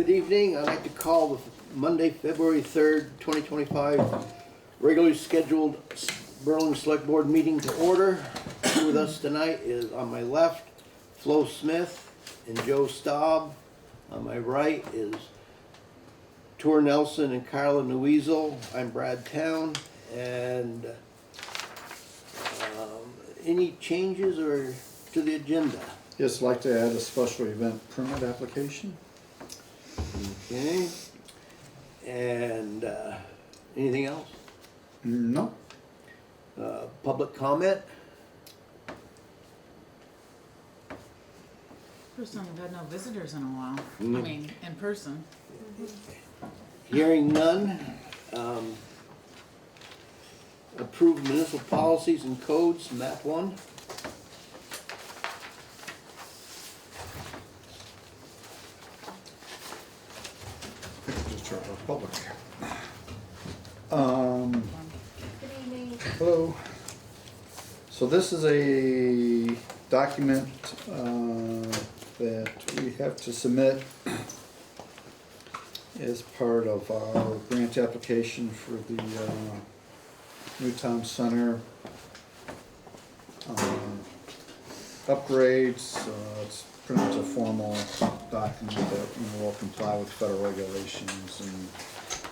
Good evening. I'd like to call the Monday, February 3rd, 2025 regularly scheduled Berlin Select Board meeting to order. With us tonight is on my left, Flo Smith and Joe Staub. On my right is Tor Nelson and Carla Nuizel. I'm Brad Town. And any changes or to the agenda? Yes, I'd like to add a special event permit application. Okay. And anything else? No. Public comment? Personally, we've had no visitors in a while. Mm. I mean, in person. Hearing none. Approve municipal policies and codes, map 1. Just start our public. Good evening. Hello. So this is a document that we have to submit as part of our grant application for the New Town Center upgrades. It's pretty much a formal document that will comply with federal regulations and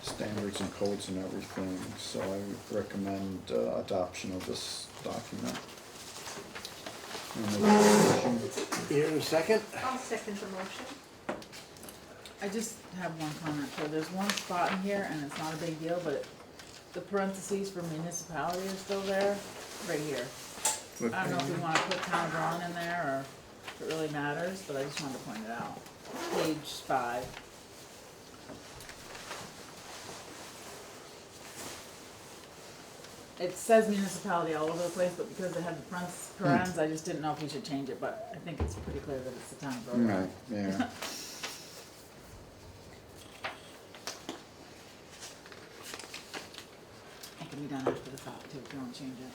standards and codes and everything. So I recommend adoption of this document. Here in a second. I'll second the motion. I just have one comment. So there's one spot in here, and it's not a big deal, but the parentheses for municipality are still there, right here. I don't know if we want to put town of Berlin in there, or if it really matters, but I just wanted to point it out. Page 5. It says municipality all over the place, but because they have the parens, I just didn't know if we should change it, but I think it's pretty clear that it's the town of Berlin. Right, yeah. It can be done after the fact too, if you don't change it.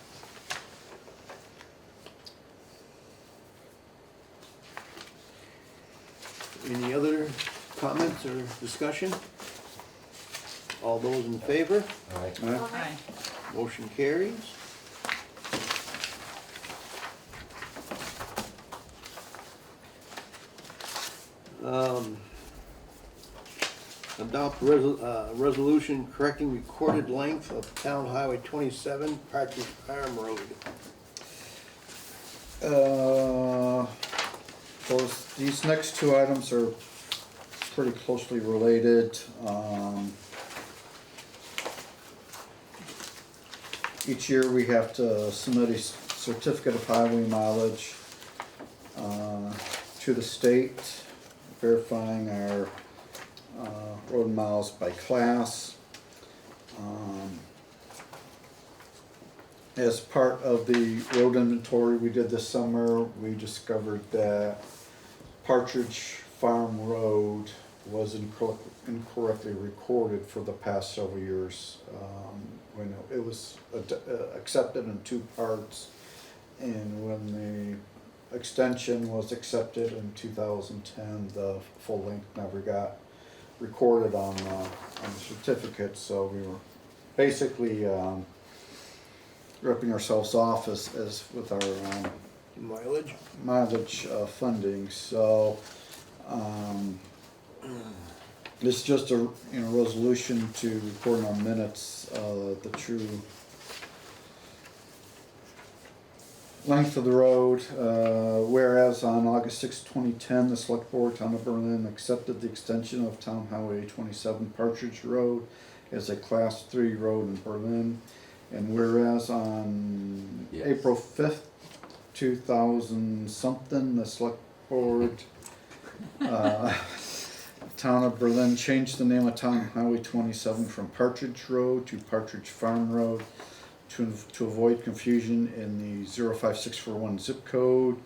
Any other comments or discussion? All those in favor? Aye. Motion carries. Adopt resolution correcting recorded length of Town Highway 27, Partridge Farm Road. These next two items are pretty closely related. Each year we have to submit a certificate of highway mileage to the state, verifying our road miles by class. As part of the road inventory we did this summer, we discovered that Partridge Farm Road was incorrectly recorded for the past several years. When it was accepted in 2 parts, and when the extension was accepted in 2010, the full length never got recorded on the certificate. So we were basically ripping ourselves off as with our mileage funding. So it's just a resolution to record in our minutes the true length of the road. Whereas on August 6, 2010, the Select Board, Town of Berlin, accepted the extension of Town Highway 27 Partridge Road as a Class 3 road in Berlin. And whereas on April 5th, 2000 something, the Select Board Town of Berlin changed the name of Town Highway 27 from Partridge Road to Partridge Farm Road to avoid confusion in the 05641 zip code.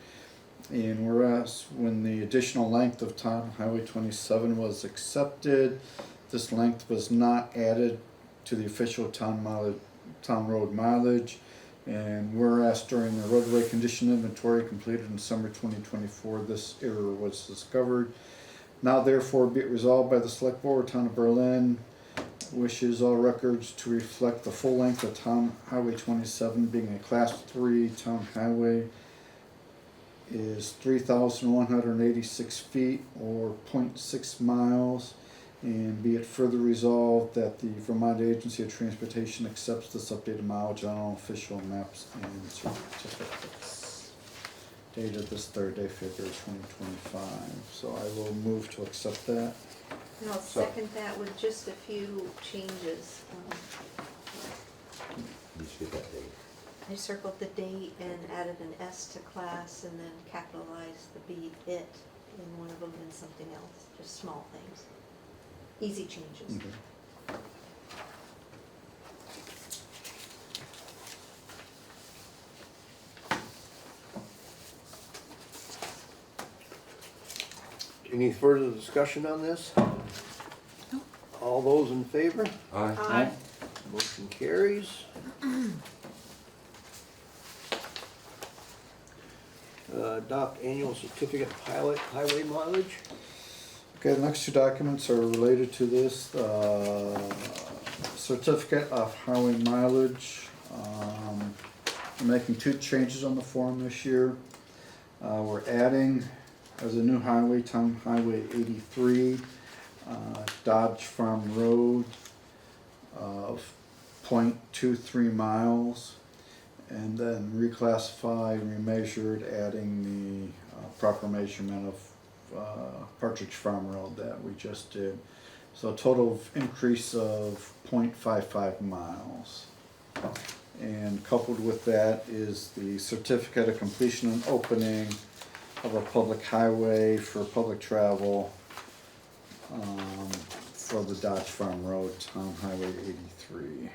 And whereas when the additional length of Town Highway 27 was accepted, this length was not added to the official town road mileage. And whereas during the roadway condition inventory completed in summer 2024, this error was discovered. Now therefore be it resolved by the Select Board, Town of Berlin, wishes all records to reflect the full length of Town Highway 27 being a Class 3 town highway is 3,186 feet or 0.6 miles. And be it further resolved that the Vermont Agency of Transportation accepts this updated mileage on all official maps and certificates. Dated this third day, February 2025. So I will move to accept that. And I'll second that with just a few changes. You should get that date. I circled the date and added an S to class and then capitalized the B, it, in one of them and something else, just small things. Easy changes. Okay. Any further discussion on this? All those in favor? Aye. Aye. Motion carries. Adopt annual certificate pilot highway mileage. Okay, the next two documents are related to this. Certificate of highway mileage. We're making two changes on the form this year. We're adding as a new highway, Town Highway 83, Dodge Farm Road of 0.23 miles. And then reclassify, remeasured, adding the proper measurement of Partridge Farm Road that we just did. So a total of increase of 0.55 miles. And coupled with that is the certificate of completion and opening of a public highway for public travel for the Dodge Farm Road, Town Highway 83.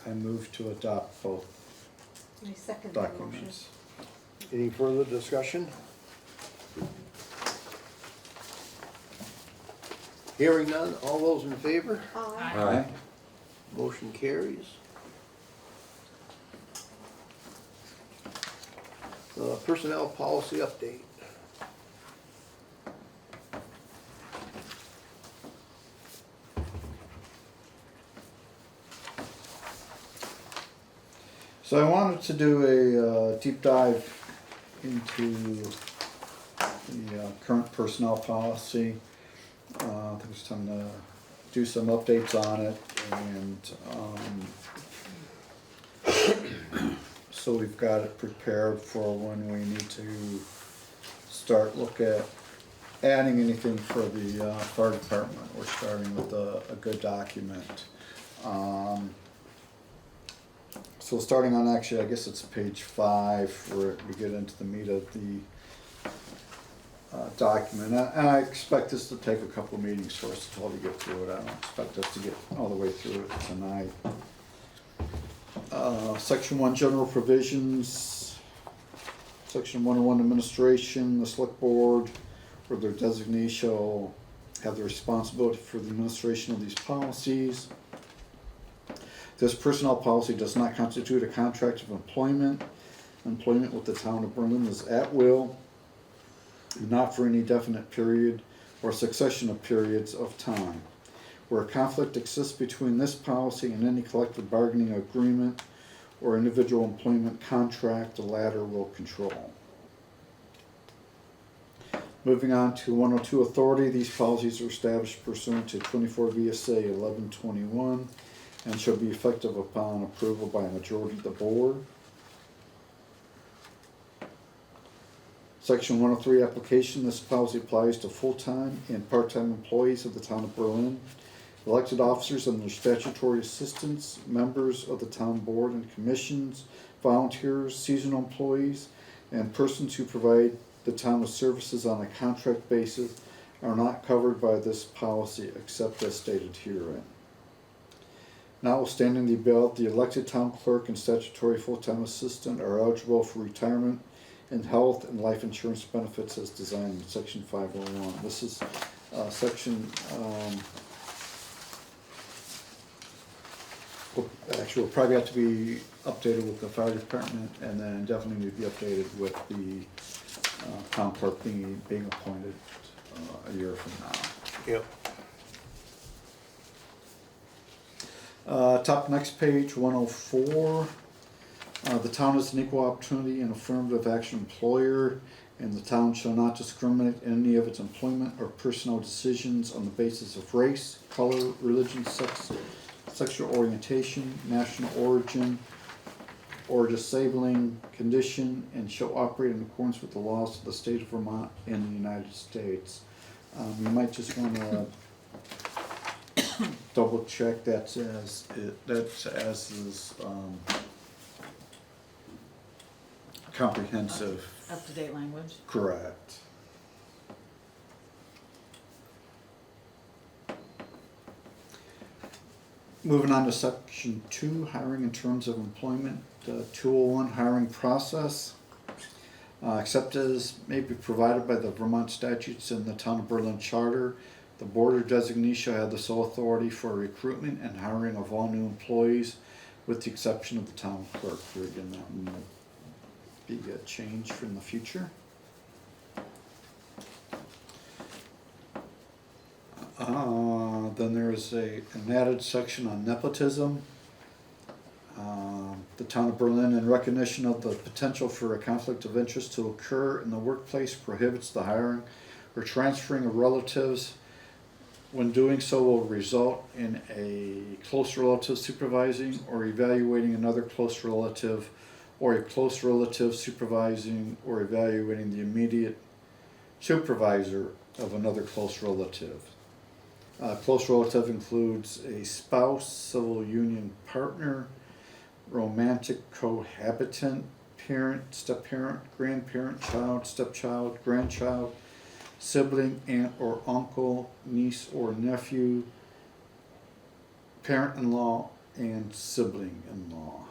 I move to adopt both I second the motion. documents. Any further discussion? Hearing none, all those in favor? Aye. Aye. Motion carries. Personnel policy update. So I wanted to do a deep dive into the current personnel policy. I think it's time to do some updates on it, and so we've got it prepared for when we need to start look at adding anything for the fire department. We're starting with a good document. So starting on, actually, I guess it's page 5 where we get into the meat of the document. And I expect this to take a couple of meetings for us to totally get through it. I don't expect us to get all the way through it tonight. Section 1, general provisions. Section 101, administration. The select board or their designee shall have the responsibility for the administration of these policies. This personnel policy does not constitute a contract of employment. Employment with the town of Berlin is at will, not for any definite period or succession of periods of time. Where a conflict exists between this policy and any collective bargaining agreement or individual employment contract, the latter will control. Moving on to 102 authority, these policies are established pursuant to 24 VSA 1121 and shall be effective upon approval by a majority of the board. Section 103 application, this policy applies to full-time and part-time employees of the town of Berlin, elected officers and their statutory assistants, members of the town board and commissions, volunteers, seasonal employees, and persons who provide the town with services on a contract basis are not covered by this policy except as stated herein. Notwithstanding the above, the elected town clerk and statutory full-time assistant are eligible for retirement and health and life insurance benefits as designed in section 501. This is section, actually will probably have to be updated with the fire department and then definitely need to be updated with the town clerk being appointed a year from now. Yep. Top next page, 104. The town is an equal opportunity and affirmative action employer, and the town shall not discriminate in any of its employment or personnel decisions on the basis of race, color, religion, sex, sexual orientation, national origin, or disabling condition, and shall operate in accordance with the laws of the state of Vermont and the United States. You might just want to double check that's as is comprehensive. Up-to-date language. Correct. Moving on to section 2, hiring in terms of employment. 201, hiring process. Except as may be provided by the Vermont statutes and the Town of Berlin Charter, the board or designee shall have the sole authority for recruitment and hiring of all new employees, with the exception of the town clerk. Again, that will be a change from the future. Then there is an added section on nepotism. The Town of Berlin, in recognition of the potential for a conflict of interest to occur in the workplace, prohibits the hiring or transferring of relatives. When doing so will result in a close relative supervising or evaluating another close relative, or a close relative supervising or evaluating the immediate supervisor of another close relative. Close relative includes a spouse, civil union partner, romantic cohabitant, parent, step-parent, grandparent, child, stepchild, grandchild, sibling, aunt or uncle, niece or nephew, parent-in-law, and sibling-in-law.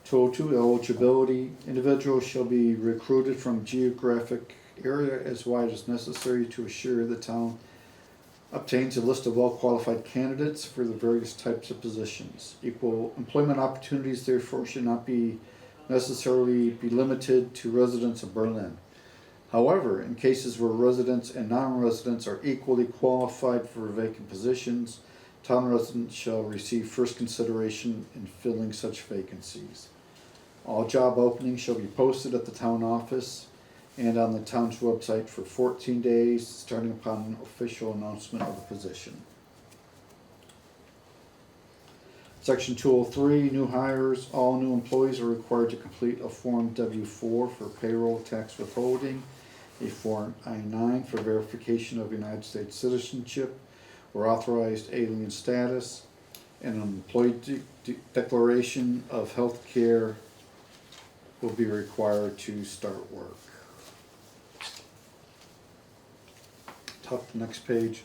202, eligibility. Individuals shall be recruited from geographic area as wide as necessary to assure the town obtains a list of well-qualified candidates for the various types of positions. Equal employment opportunities therefore should not necessarily be limited to residents of Berlin. However, in cases where residents and non-residents are equally qualified for vacant positions, town residents shall receive first consideration in filling such vacancies. All job openings shall be posted at the town office and on the town's website for 14 days, starting upon official announcement of the position. Section 203, new hires. All new employees are required to complete a Form W-4 for payroll tax withholding, a Form I-9 for verification of United States citizenship or authorized alien status, and an employee declaration of health care will be required to start work. Top next page.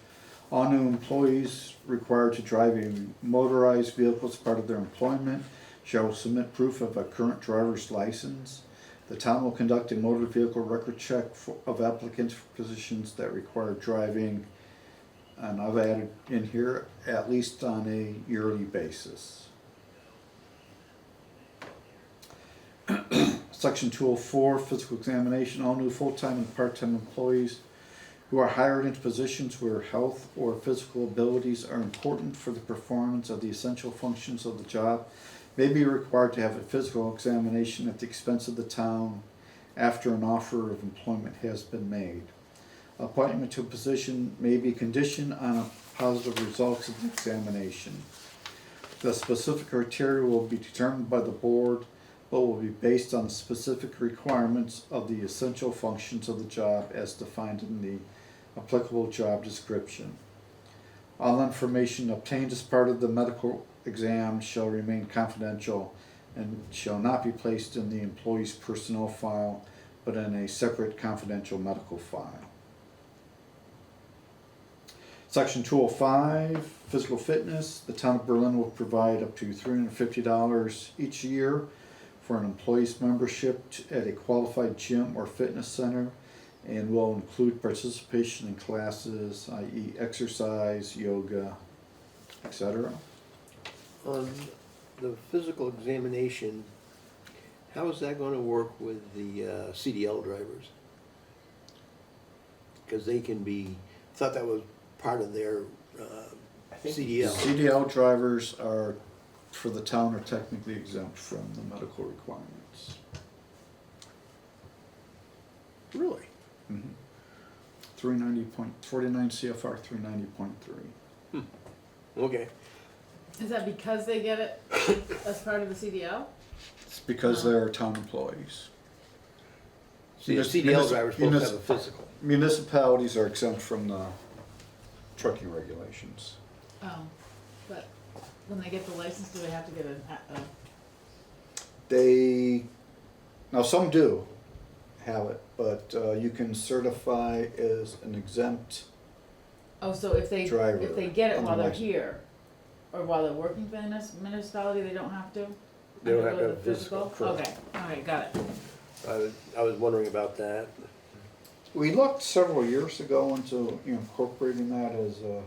All new employees required to drive a motorized vehicle as part of their employment shall submit proof of a current driver's license. The town will conduct a motor vehicle record check of applicants for positions that require driving, and I've added in here, at least on a yearly basis. Section 204, physical examination. All new full-time and part-time employees who are hired into positions where health or physical abilities are important for the performance of the essential functions of the job may be required to have a physical examination at the expense of the town after an offer of employment has been made. Appointment to a position may be conditioned on positive results of the examination. The specific criteria will be determined by the board, but will be based on the specific requirements of the essential functions of the job as defined in the applicable job description. All information obtained as part of the medical exam shall remain confidential and shall not be placed in the employee's personnel file, but in a separate confidential medical file. Section 205, physical fitness. The town of Berlin will provide up to $350 each year for an employee's membership at a qualified gym or fitness center, and will include participation in classes, i.e. exercise, yoga, etc. On the physical examination, How is that gonna work with the CDL drivers? Cause they can be, thought that was part of their CDL. CDL drivers are, for the town, are technically exempt from the medical requirements. Really? 390.49 CFR 390.3. Okay. Is that because they get it as part of the CDL? It's because they're town employees. See, the CDL driver's supposed to have a physical. Municipalities are exempt from the trucking regulations. Oh, but when they get the license, do they have to get a They, now some do have it, but you can certify as an exempt. oh, so if they Driver get it on the while they're license. here, or while they're working for the municipality, they don't have to? They don't have to Undergo have the a physical, correct. Okay, alright, got it. I was wondering about that. We looked several years ago into incorporating that as a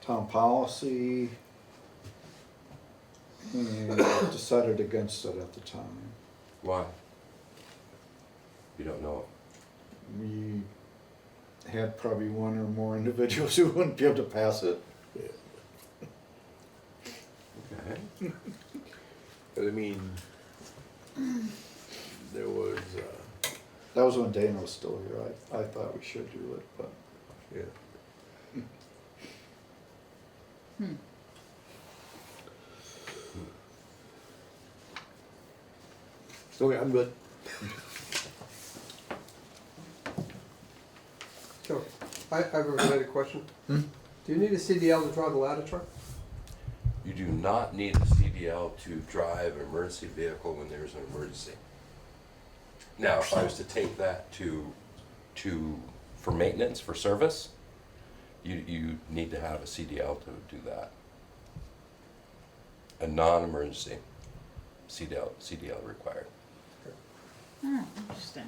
town policy and decided against it at the time. Why? You don't know. We had probably one or more individuals who wouldn't be able to pass it. Okay. 'Cause I mean, there was, That was when Dana was still here. I thought we should do it, but yeah. Okay, I'm good. Sure. I have a related question. Do you need a CDL to drive a ladder truck? You do not need a CDL to drive an emergency vehicle when there's an emergency. Now, if I was to take that for maintenance, for service, you need to have a CDL to do that. A non-emergency CDL required. Hmm, interesting.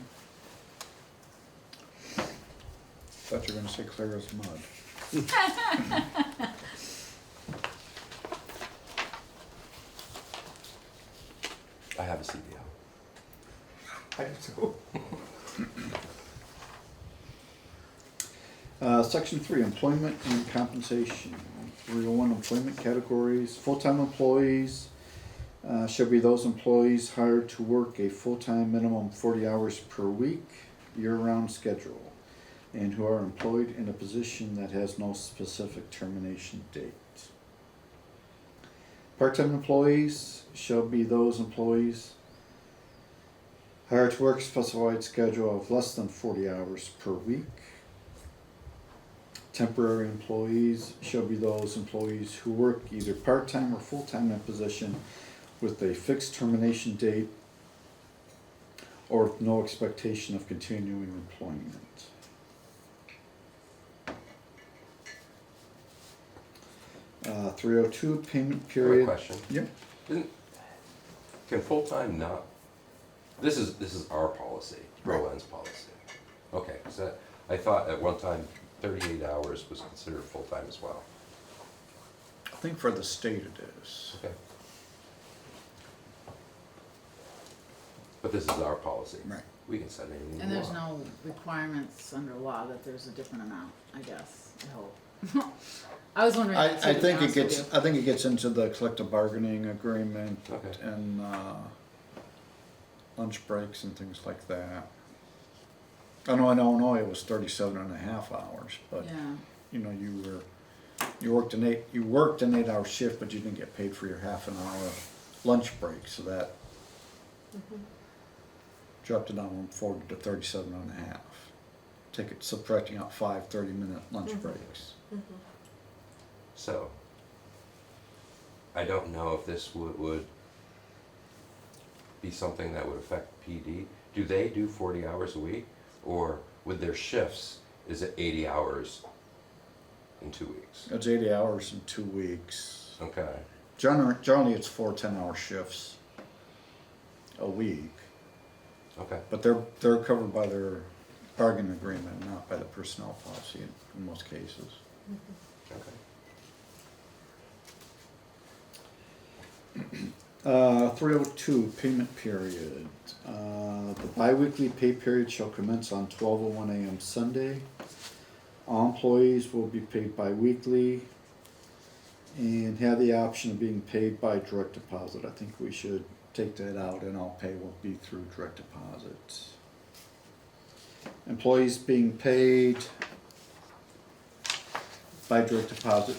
thought you were gonna say clear as mud. I have a CDL. I do too. Section 3, employment and compensation. 301, employment categories. Full-time employees shall be those employees hired to work a full-time minimum 40 hours per week, year-round schedule, and who are employed in a position that has no specific termination date. Part-time employees shall be those employees hired to work a specified schedule of less than 40 hours per week. Temporary employees shall be those employees who work either part-time or full-time in a position with a fixed termination date or with no expectation of continuing employment. Uh, 302, payment I have a period. question. Yep. Can full-time not, this is our policy, Roland's policy. Okay, so I thought at one time 38 hours was considered full-time as well. I think for the state it is. Okay. But this is our policy. Right. We can set anything we want. And there's no requirements under law that there's a different amount, I guess, I hope. I was wondering. that too, I to be think it honest with gets, you. I think it gets into the collective bargaining agreement Okay. and, lunch breaks and things like that. I know in Illinois it was 37 and a half hours, but, Yeah, you know, you worked an 8-hour shift, but you didn't get paid for your half an hour lunch break, so that dropped it down from 40 to 37 and a half. Take it, subtracting out 5 30-minute lunch breaks. So, I don't know if this would be something that would affect PD. Do they do 40 hours a week? Or with their shifts, is it 80 hours in 2 weeks? It's 80 hours in 2 weeks. Okay, Generally, it's 4 10-hour shifts a week, okay. but they're covered by their bargaining agreement, not by the personnel policy in most cases. Okay. 302, payment period. The bi-weekly pay period shall commence on 12:01 a.m. Sunday. All employees will be paid bi-weekly and have the option of being paid by direct deposit. I think we should take that out, and all pay will be through direct deposit. Employees being paid by direct deposit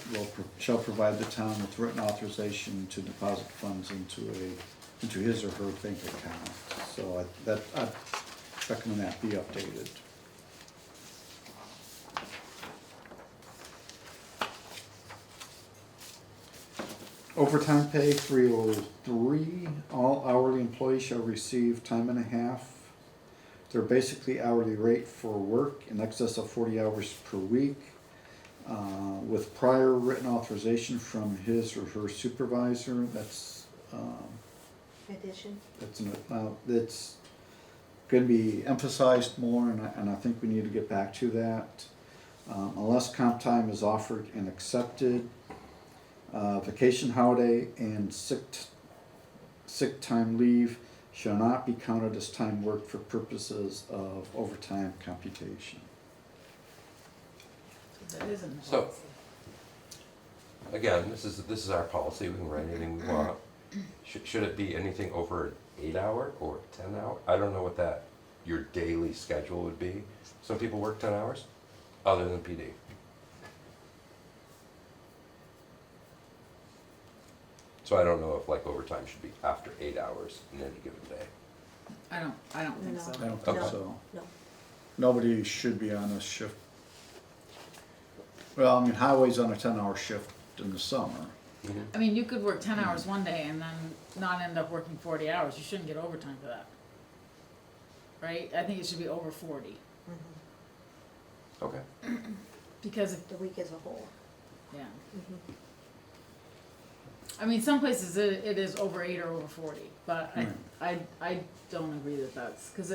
shall provide the town with written authorization to deposit funds into his or her bank account. So I recommend that be updated. Overtime pay 303, all hourly employees shall receive time and a half. Their basically hourly rate for work in excess of 40 hours per week, with prior written authorization from his or her supervisor. That's Addition. it's going to be emphasized more, and I think we need to get back to that. Unless comp time is offered and accepted, vacation, holiday, and sick time leave shall not be counted as time worked for purposes of overtime computation. So that isn't. the So- policy. Again, this is our policy, we can write anything we want. Should it be anything over an 8-hour or 10-hour? I don't know what your daily schedule would be. Some people work 10 hours, other than PD. So I don't know if like overtime should be after 8 hours in any given day. I don't think No. so. I don't think Okay. so. No. Nobody should be on a shift. Well, I mean, highway's on a 10-hour shift in the summer. I mean, you could work 10 hours one day and then not end up working 40 hours. You shouldn't get overtime for that. Right? I think it should be over 40. Okay. Because if, The week as a whole. yeah. Mhm. I mean, some places it is over 8 or over 40, but Right. I don't agree that that's, cause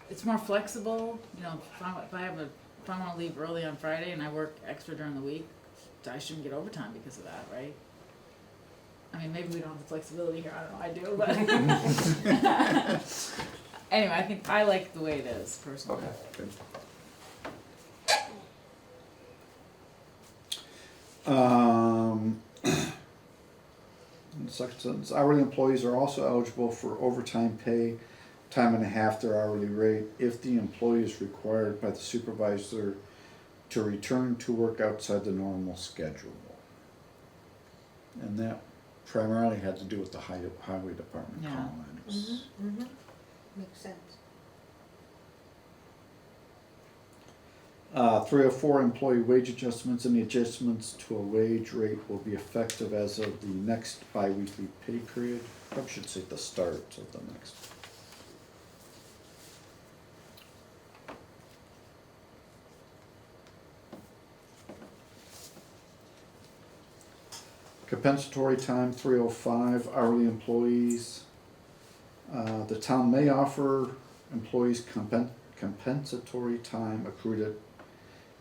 it's more flexible, you know, if I wanna leave early on Friday and I work extra during the week, I shouldn't get overtime because of that, right? I mean, maybe we don't have the flexibility here, I don't know, I do, but. Anyway, I think, I like the way it is personally. Okay. Second sentence, hourly employees are also eligible for overtime pay, time and a half their hourly rate, if the employee is required by the supervisor to return to work outside the normal schedule. And that primarily had to do with the highway department Yeah. call-ins. Mhm. Makes sense. 304, employee wage adjustments. Any adjustments to a wage rate will be effective as of the next bi-weekly pay period. Probably should say the start of the next. Compensatory time, 305, hourly employees. The town may offer employees compensatory time accrued at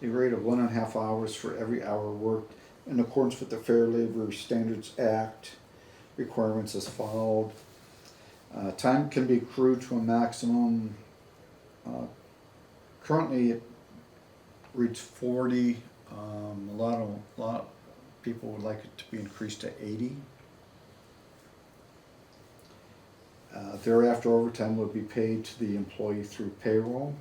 a rate of 1.5 hours for every hour worked in accordance with the Fair Labor Standards Act requirements as followed. Time can be accrued to a maximum, currently it reads 40, a lot of people would like it to be increased to 80. Thereafter, overtime would be paid to the employee through payroll.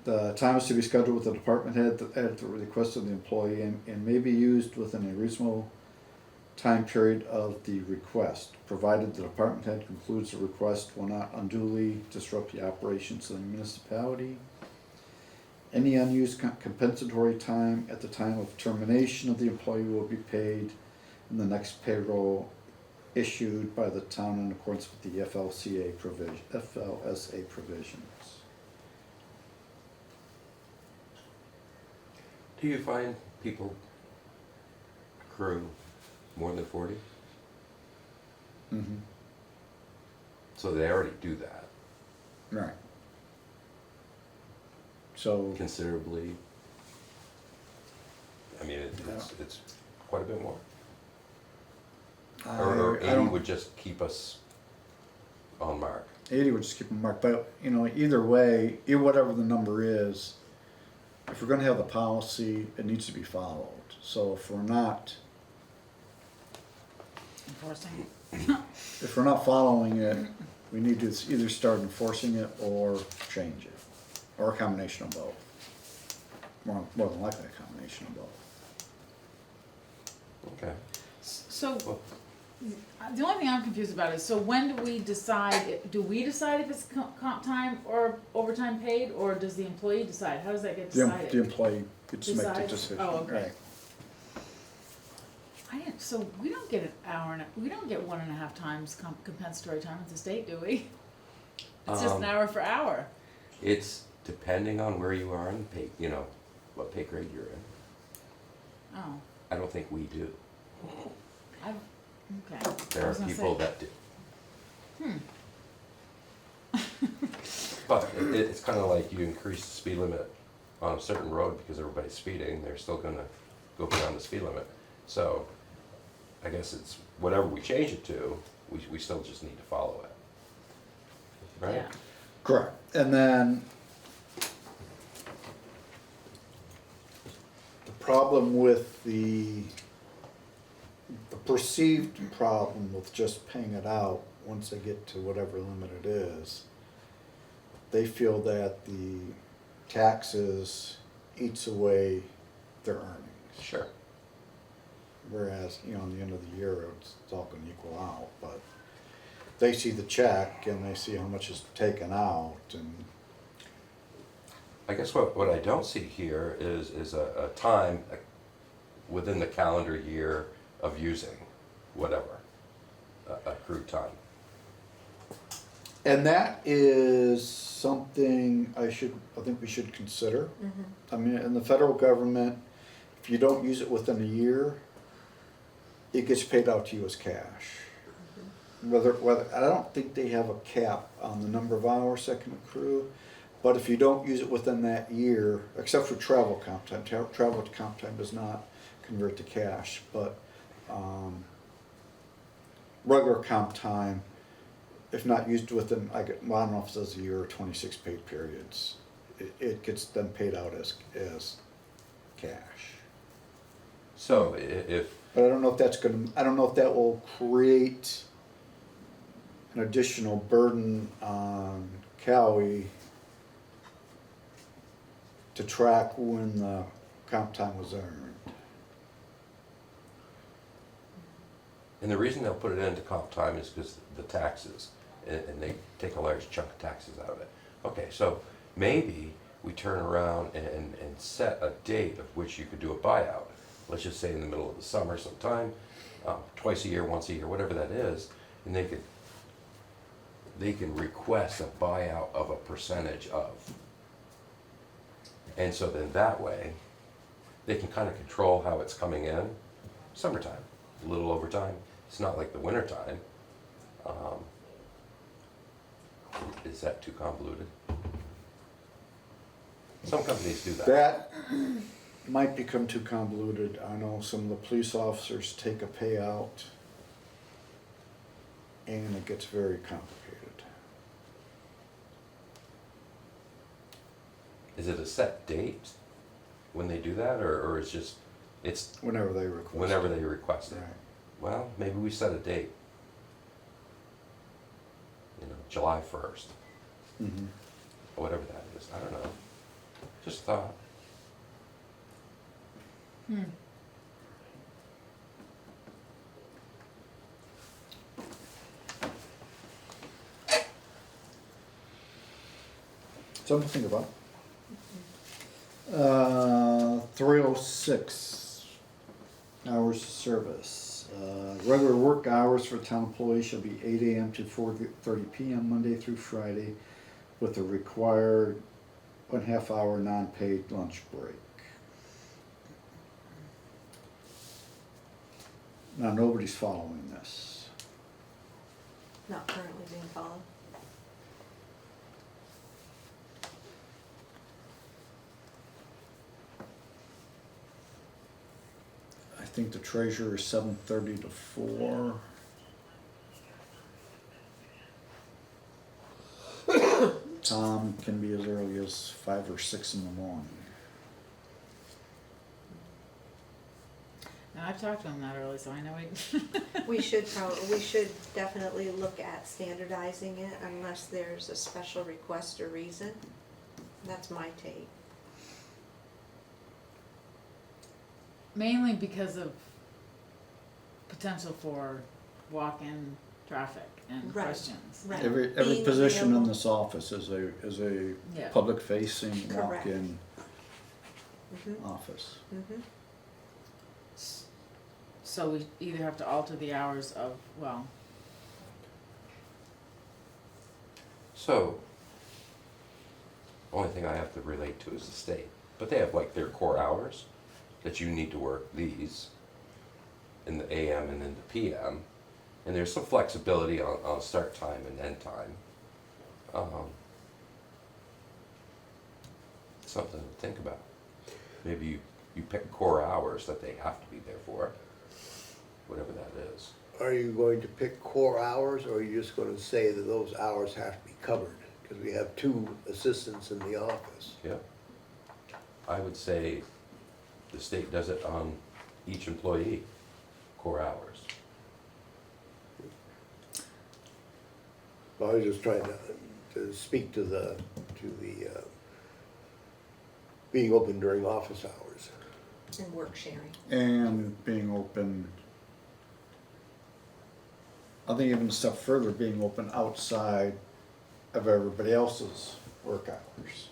The time is to be scheduled with the department head at the request of the employee and may be used within a reasonable time period of the request, provided the department head concludes the request will not unduly disrupt the operations of the municipality. Any unused compensatory time at the time of termination of the employee will be paid in the next payroll issued by the town in accordance with the FLSA provisions. Do you find people accrue more than 40? Mm-hmm. So they already do that Right. So, considerably. I mean, it's quite a bit more. Or I 80 don't, would just keep us on mark. 80 would just keep them marked, but, you know, either way, whatever the number is, if we're gonna have the policy, it needs to be followed. So if we're not Enforcing. If we're not following it, we need to either start enforcing it or change it, or a combination of both. More than likely a combination of both. Okay. So, Well, the only thing I'm confused about is, so when do we decide, do we decide if it's comp time or overtime paid, or does the employee decide? How does that get The decided? employee gets to make the Decides? decision. Oh, okay. Right. So we don't get an hour we don't get 1.5 times compensatory time at the state, do we? It's just an hour for hour. It's depending on where you are in the pay, you know, what pay grade you're in. Oh, I don't think we do. okay. There I are was gonna people say, that do. But it's kind of like you increase the speed limit on a certain road because everybody's speeding, they're still gonna go beyond the speed limit. So I guess it's whatever we change it to, we still just need to follow it. Right? Yeah. Correct. And then the problem with the perceived problem with just paying it out once they get to whatever limit it is, they feel that the taxes eats away their earnings. Sure. Whereas, you know, in the end of the year, it's all gonna equal out, but they see the check and they see how much is taken out and, I guess what I don't see here is a time within the calendar year of using whatever, accrued time. and that is something I think we should consider. I mean, in the federal government, if you don't use it within a year, it gets paid out to you as cash. Whether, I don't think they have a cap on the number of hours that can accrue, but if you don't use it within that year, except for travel comp time, travel comp time does not convert to cash, but, regular comp time, if not used within, I don't know if it says a year or 26 paid periods, it gets then paid out as cash. So if, But I don't know if I don't know if that will create an additional burden on Cowie to track when the comp time was earned. and the reason they'll put it into comp time is because the taxes, and they take a large chunk of taxes out of it. Okay, so maybe we turn around and set a date of which you could do a buyout. Let's just say in the middle of the summer sometime, twice a year, once a year, whatever that is, and they can request a buyout of a percentage of. And so then that way, they can kind of control how it's coming in. Summertime, a little overtime. It's not like the winter time. Is that too convoluted? Some companies do that. That might become too convoluted. I know some of the police officers take a payout and it gets very complicated. Is it a set date when they do that, or it's just, it's Whenever they request. whenever they request it? Right. Well, maybe we set a date. You know, July 1st, Mhm. or whatever that is. I don't know. Just a thought. Something to think about. 306, hours of service. Regular work hours for town employees shall be 8 AM to 4:30 PM, Monday through Friday, with a required 1/2 hour non-paid lunch break. Now, nobody's following this. Not currently being followed. I think the treasurer is 7:30 to 4. Tom can be as early as 5 or 6 in the morning. And I've talked to him that early, so I know he. We should definitely look at standardizing it unless there's a special request or reason. That's my take. Mainly because of potential for walk-in traffic and Right. questions. Right. Every Being position in available. this office is a Yeah. public facing Correct. walk-in Mhm, office. mhm. So we either have to alter the hours of, well, So, only thing I have to relate to is the state. But they have like their core hours that you need to work these in the AM and in the PM. And there's some flexibility on start time and end time. Something to think about. Maybe you pick core hours that they have to be there for, whatever that is. Are you going to pick core hours, or are you just gonna say that those hours have to be covered? Because we have 2 assistants in the office. Yeah. I would say the state does it on each employee, core hours. I was just trying to speak to the, being open during office hours. And work sharing. And being open, I think even a step further, being open outside of everybody else's work hours.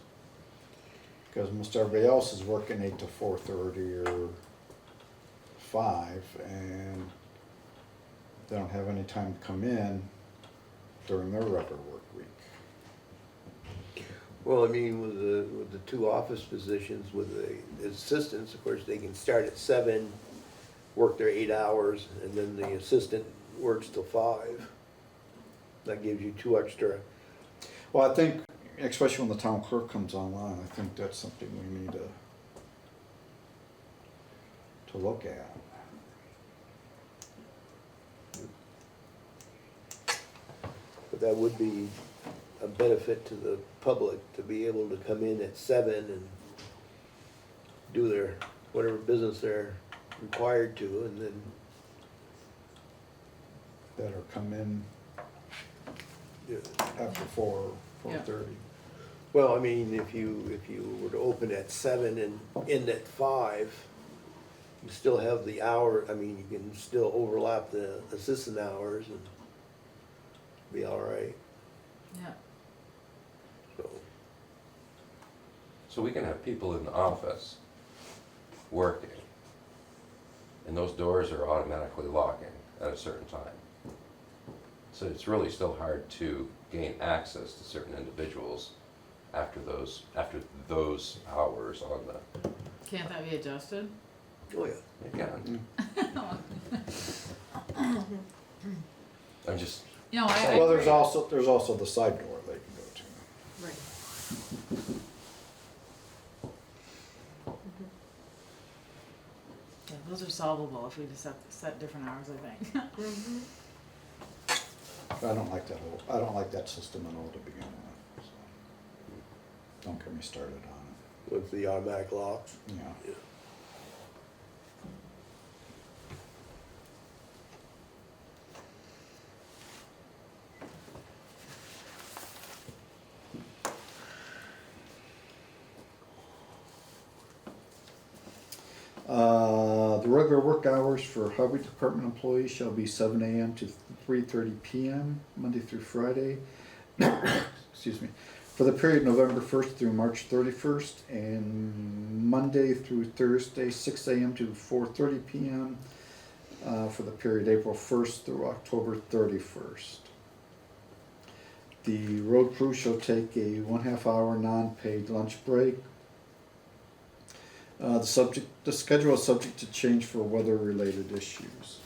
Because most everybody else is working 8 to 4:30 or 5, and they don't have any time to come in during their regular work week. Well, I mean, with the 2 office positions, with the assistants, of course, they can start at 7, work their 8 hours, and then the assistant works till 5. That gives you 2 extra. Well, I think, especially when the town clerk comes online, I think that's something we need to look at. But that would be a benefit to the public to be able to come in at 7 and do their, whatever business they're required to, and then, That or come in yeah. after 4:30. Well, I mean, if you were to open at 7 and end at 5, you still have the hour, I mean, you can still overlap the assistant hours and be all right, yeah. so. So we can have people in the office working, and those doors are automatically locking at a certain time. So it's really still hard to gain access to certain individuals after those hours on the, Can't that be adjusted? Oh, yeah. again. I'm just, No, I Well, agree. there's also the side door they can go to. Right. Yeah, those are solvable if we just set different hours, I think. Mhm. I don't like that system at all to begin with, so. Don't get me started on With the automatic locks. it, yeah. Yeah. The regular work hours for highway department employees shall be 7 AM to 3:30 PM, Monday through Friday. Excuse me, for the period November 1st through March 31st, and Monday through Thursday, 6 AM to 4:30 PM, for the period April 1st through October 31st. The road crew shall take a 1/2 hour non-paid lunch break. The schedule is subject to change for weather-related issues.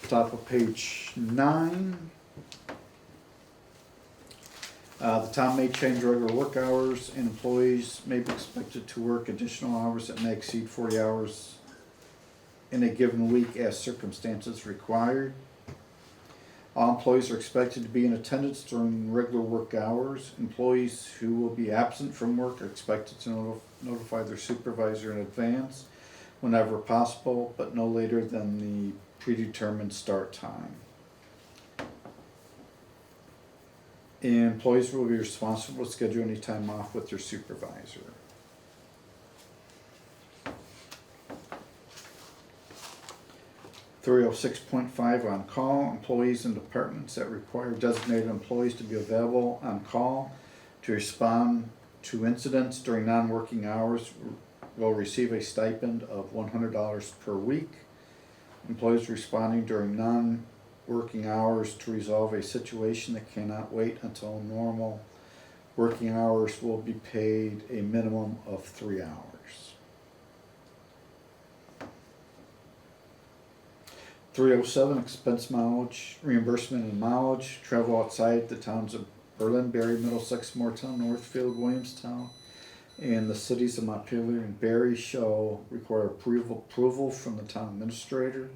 Top of page 9. The town may change regular work hours, and employees may be expected to work additional hours that may exceed 40 hours in a given week as circumstances required. All employees are expected to be in attendance during regular work hours. Employees who will be absent from work are expected to notify their supervisor in advance whenever possible, but no later than the predetermined start time. And employees will be responsible to schedule any time off with their supervisor. .5 on call. Employees in departments that require designated employees to be available on call to respond to incidents during non-working hours will receive a stipend of $100 per week. Employees responding during non-working hours to resolve a situation that cannot wait until normal working hours will be paid a minimum of 3 hours. .307 expense mileage, reimbursement and mileage, travel outside the towns of Berlin, Berry, Middlesex, Moretown, Northfield, Williamstown, and the cities of Montpelier and Berry shall require approval from the town administrator.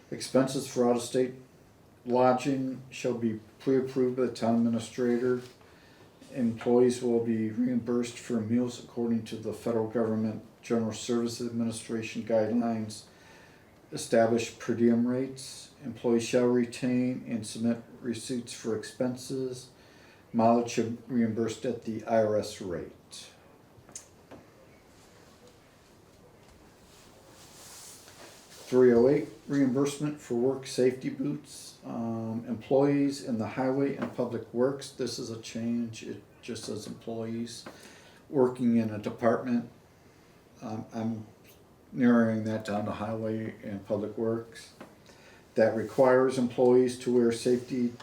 Expenses for out-of-state lodging shall be pre-approved by the town administrator. Employees will be reimbursed for meals according to the federal government General Services Administration guidelines. Establish per diem rates. Employees shall retain and submit receipts for expenses. Mileage should be reimbursed at the IRS rate. .308 reimbursement for work safety boots. Employees in the highway and public works. This is a change. It just says employees working in a department. I'm narrowing that down to highway and public works. That requires employees to wear safety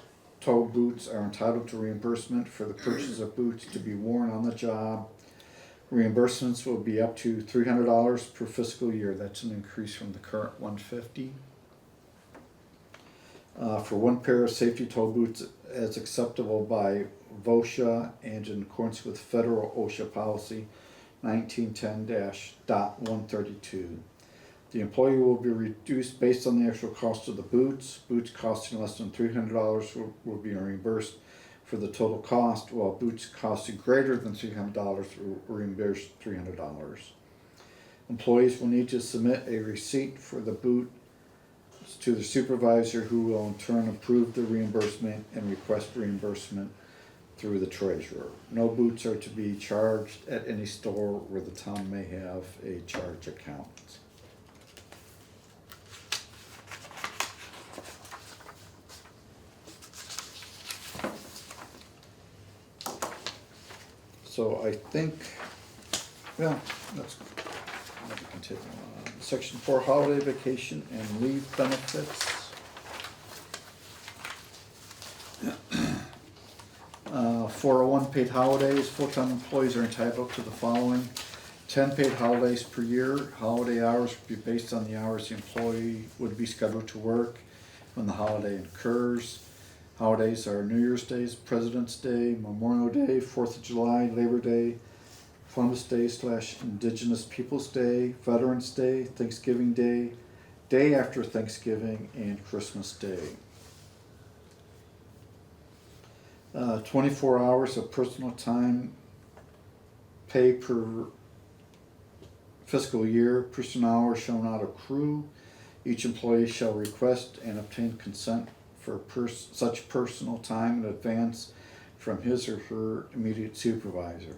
toe boots are entitled to reimbursement for the purchase of boots to be worn on the job. Reimbursements will be up to $300 per fiscal year. That's an increase from the current $150. For one pair of safety toe boots as acceptable by VOSHA and in accordance with federal OSHA policy 1910-.132. The employee will be reduced based on the actual cost of the boots. Boots costing less than $300 will be reimbursed for the total cost, while boots costing greater than $300 will reimburse $300. Employees will need to submit a receipt for the boot to the supervisor, who will in turn approve the reimbursement and request reimbursement through the treasurer. No boots are to be charged at any store where the town may have a charge account. So I think, well, let's continue on. Section 4, holiday vacation and leave benefits. 401 paid holidays. Full-time employees are entitled to the following: 10 paid holidays per year. Holiday hours would be based on the hours the employee would be scheduled to work when the holiday occurs. Holidays are New Year's Day, President's Day, Memorial Day, 4th of July, Labor Day, Columbus Day / Indigenous Peoples Day, Veterans Day, Thanksgiving Day, Day after Thanksgiving, and Christmas Day. 24 hours of personal time pay per fiscal year. Personal hours shall not accrue. Each employee shall request and obtain consent for such personal time in advance from his or her immediate supervisor.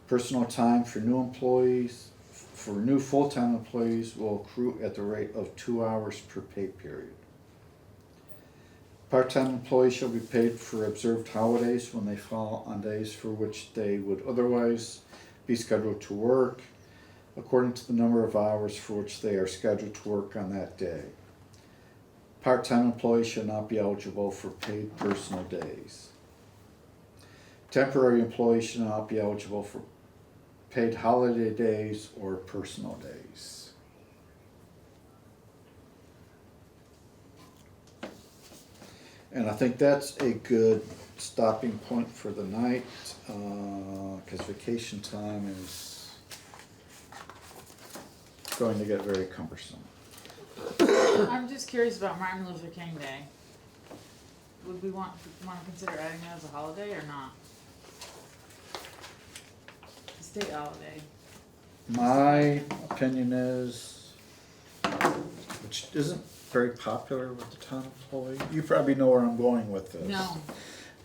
Personal time for new employees, for new full-time employees, will accrue at the rate of 2 hours per pay period. Part-time employees shall be paid for observed holidays when they fall on days for which they would otherwise be scheduled to work, according to the number of hours for which they are scheduled to work on that day. Part-time employees shall not be eligible for paid personal days. Temporary employees shall not be eligible for paid holiday days or personal days. And I think that's a good stopping point for the night, because vacation time is going to get very cumbersome. I'm just curious about Martin Luther King Day. would we wanna consider adding that as a holiday or not? A state holiday. My opinion is, which isn't very popular with the town employee, you probably know where I'm going with this. No,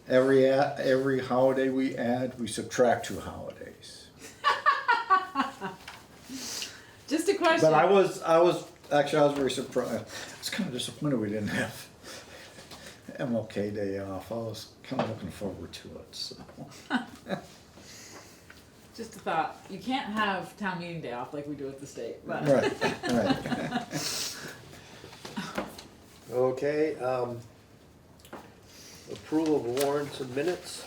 Every holiday we add, we subtract 2 holidays. just a question. But I was very surprised. I was kind of disappointed we didn't have MLK Day off. I was kind of looking forward to it, so. Just a thought, you can't have town meeting day off like we do at the state, but. Right. Okay, approval of warrants and minutes.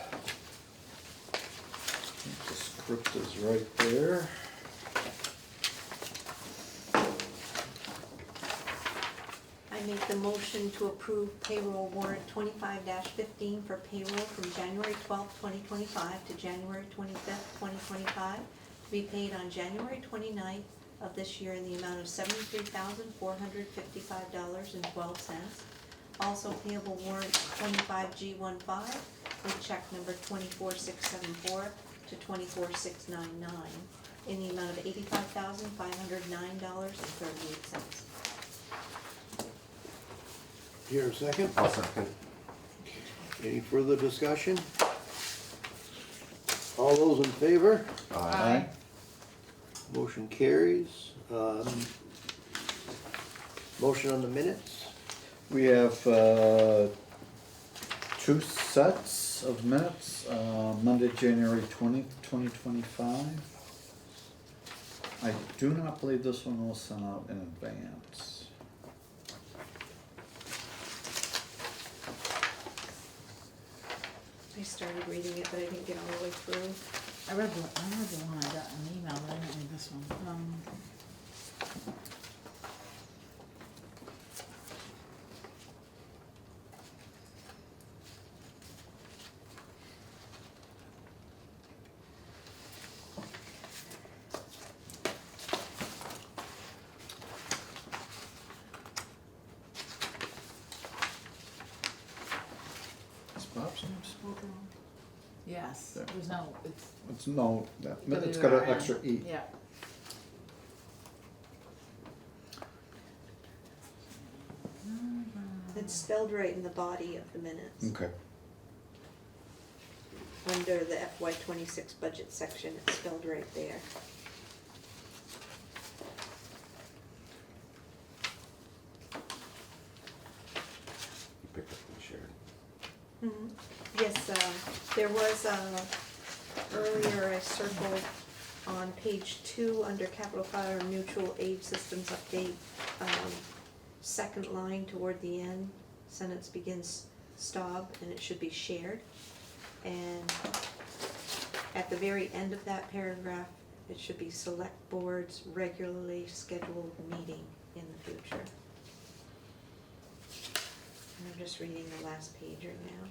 The script is right there. I make the motion to approve payroll warrant 25-15 for payroll from January 12th, 2025 to January 25th, 2025, to be paid on January 29th of this year in the amount of $73,455.12. Also payable warrant 25G15 with check number 24674 to 24699 in the amount of $85,509.38. Here a second. I'll second. Any further discussion? All those in favor? Aye. Motion carries. Motion on the minutes. We have 2 sets of minutes, Monday, January 20th, 2025. I do not believe this one was sent out in advance. I started reading it, but I didn't get all the way through. I read the one I got in the email, but I didn't read this one. Is Bob's name spelled wrong? Yes, There. there's no, it's. It's no, that, W it's got an R N. extra E. Yeah. It's spelled right in the body of the minutes. Okay. Under the FY26 budget section, it's spelled right there. You picked up and shared. Yes, there was, earlier I circled on page 2 under capital fire mutual aid systems update, second line toward the end, sentence begins stop and it should be shared. And at the very end of that paragraph, it should be select board's regularly scheduled meeting in the future. And I'm just reading the last page right now.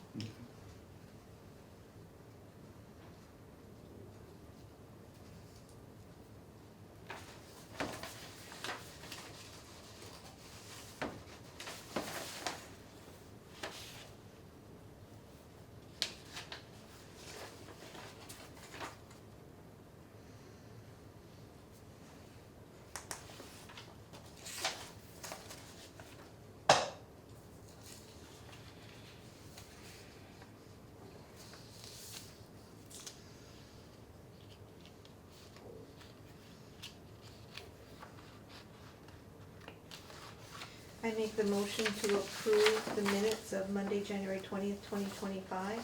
I make the motion to approve the minutes of Monday, January 20th, 2025,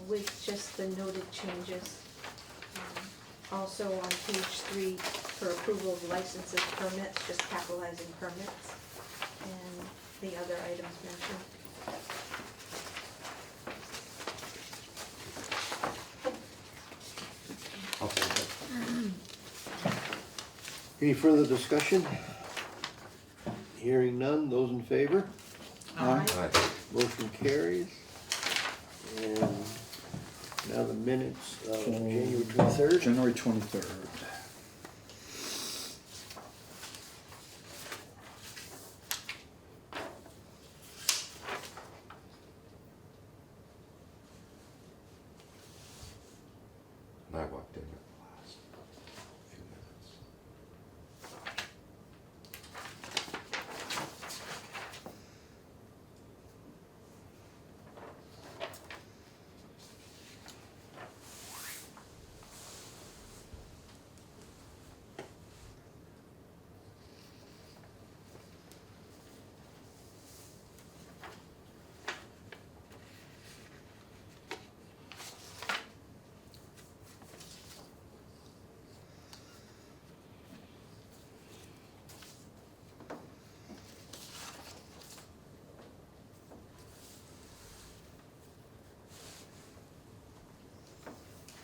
with just the noted changes. Also on page 3, for approval of licenses, permits, just capitalizing permits, and the other items mentioned. I'll second. Any further discussion? Hearing none, those in favor? Aye. Aye. Motion carries. And now the minutes of January 23rd. January 23rd.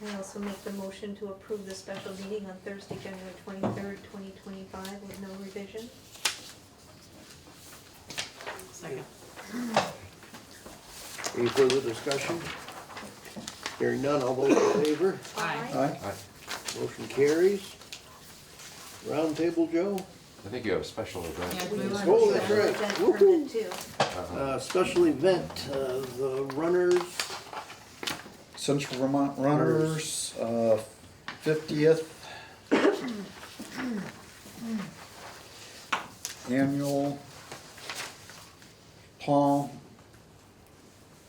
I also make the motion to approve the special meeting on Thursday, January 23rd, 2025 with no revision. Second. Any further discussion? Hearing none, all those in favor? Aye. Aye. Motion carries. Roundtable, Joe? I think you have a special event. Yeah, we We want Oh, to- that's right. That Woo-hoo. permit too. Special event, the runners, Central Vermont Runners, 50th annual Paul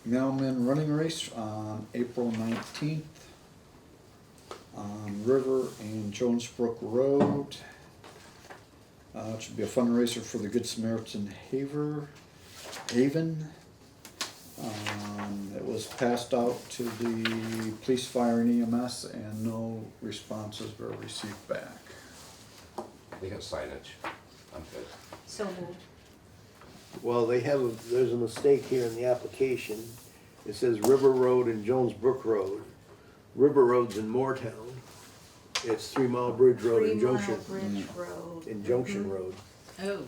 Mehlman Running Race on April 19th on River and Jonesbrook Road. It should be a fundraiser for the Good Samaritan Haven. It was passed out to the police, fire, and EMS, and no responses were received back. They got signage. I'm good. So moved. well, there's a mistake here in the application. It says River Road and Jonesbrook Road. River Road's in Moortown. It's 3 Mile Bridge Road 3 in Mile Junction, Bridge Road. in Junction Road. Oh,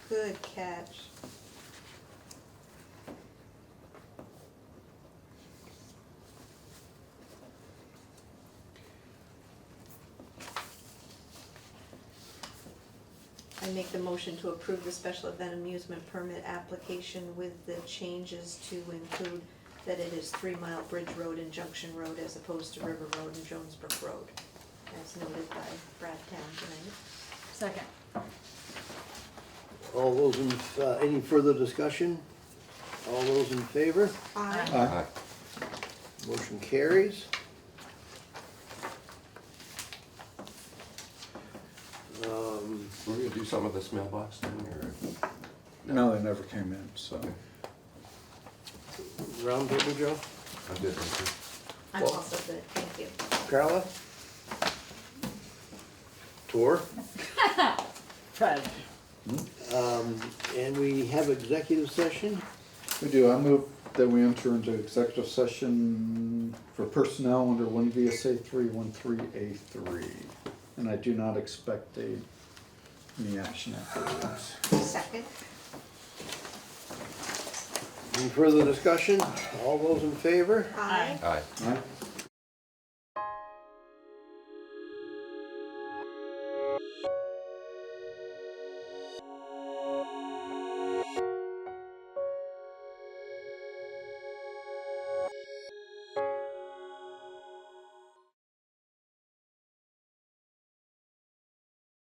Good catch. I make the motion to approve the special event amusement permit application with the changes to include that it is 3 Mile Bridge Road and Junction Road as opposed to River Road and Jonesbrook Road, as noted by Brad Town tonight. second. All those in, any further discussion? All those in favor? Aye. Aye. Motion carries. We're gonna do some of this mailbox thing, or? No, they never came in, so. Okay. Roundtable, Joe? I'm good, thank you. I'm Well- also good, thank you. Carla? Tor? Fred. And we have executive session. We do, I move that we enter into executive session for personnel under 1 VSA 313A3. And I do not expect any action afterwards. Second? Any further discussion? All those in favor? Aye. Aye. Aye.